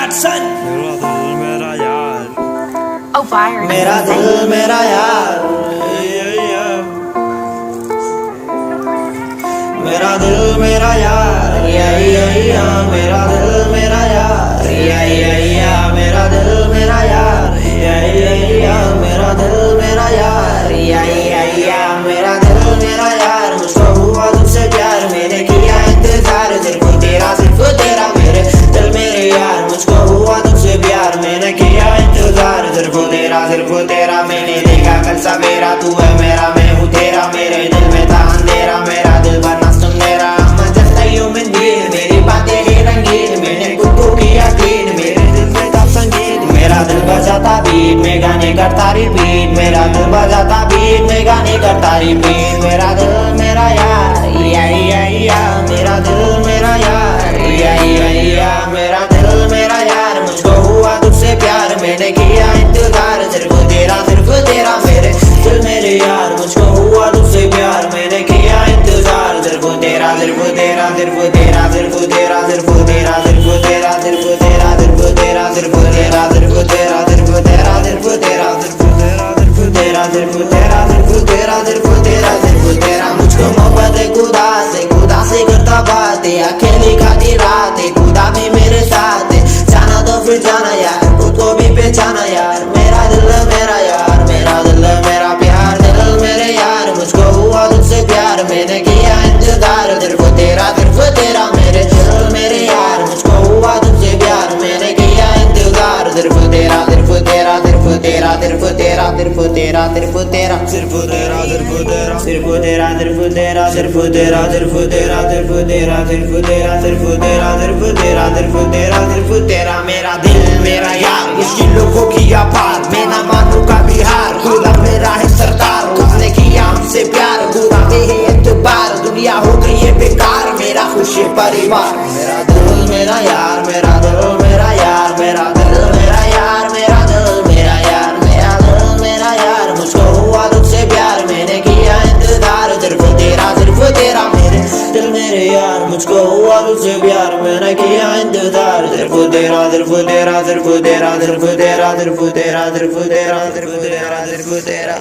Jackson मेरा यार Oh, Byron. मेरा दिल मेरा यार मेरा दिल मेरा यार मेरा दिल मेरा यार मेरा दिल मेरा यार मेरा दिल मेरा यार मेरा दिल मेरा यार मुझको हुआ तुझसे प्यार मैंने किया इंतजार सिर्फ तेरा मेरे दिल मेरे यार मुझको हुआ तुझसे प्यार मैंने किया इंतजार सिर्फ तेरा मैंने देखा कल सवेरा तू है मेरा मैं हूँ तेरा मेरे दिल में था अंधेरा मेरा दिल बना सुन मेरा मेरी बातें ही रंगीन मैंने खुद को किया क्लीन मेरे दिल में था संगीत मेरा दिल बजाता बीट में गाने करता रिपीट मेरा दिल बजाता बीट में गाने करता रिपीट मेरा दिल मेरा यार मेरा दिल मेरा यार मेरा दिल मेरा यार मुझको हुआ तुझसे प्यार मैंने किया इंतजार सिर्फ तेरा मेरे दिल मेरे यार मुझको हुआ तुझसे प्यार मैंने किया इंतजार सिर्फ तेरा सिर्फ तेरा सिर्फ तेरा सिर्फ तेरा सिर्फ तेरा सिर्फ तेरा सिर्फ तेरा सिर्फ तेरा सिर्फ तेरा सिर्फ तेरा सिर्फ तेरा सिर्फ तेरा सिर्फ तेरा सिर्फ तेरा सिर्फ तेरा सिर्फ तेरा सिर्फ तेरा मुझको मोहब्बत खुदा से करता बातें अकेली खाती रातें खुदा भी मेरे साथ है जाना तो फिर जाना यार खुद को भी पहचाना यार मेरा दिल मेरा यार मेरा दिल मेरा प्यार दिल मेरे यार मुझको हुआ तुझसे प्यार मैंने किया इंतजार सिर्फ तेरा मेरे दिल मेरे यार मुझको हुआ तुझसे प्यार मैंने किया इंतजार सिर्फ तेरा सिर्फ तेरा सिर्फ तेरा सिर्फ तेरा सिर्फ तेरा सिर्फ तेरा सिर्फ तेरा सिर्फ तेरा सिर्फ तेरा सिर्फ तेरा सिर्फ तेरा सिर्फ तेरा सिर्फ तेरा सिर्फ तेरा सिर्फ तेरा सिर्फ तेरा सिर्फ तेरा सिर्फ तेरा मेरा दिल मेरा यार मुश्किलों को किया पार मैं ना मानू का बिहार खुदा मेरा है सरकार उसने किया हमसे प्यार खुदा में है एतबार दुनिया हो गई है बेकार मेरा खुशी परिवार मेरा दिल मेरा यार मेरा दिल मेरा यार मेरा दिल मेरा यार मेरा दिल मेरा यार मेरा दिल मेरा यार मुझको हुआ तुझसे प्यार मैंने किया इंतजार सिर्फ तेरा मेरे दिल मेरे यार मुझको हुआ तुझसे प्यार मैंने किया इंतजार सिर्फ तेरा सिर्फ तेरा सिर्फ तेरा सिर्फ तेरा सिर्फ तेरा सिर्फ तेरा सिर्फ तेरा सिर्फ तेरा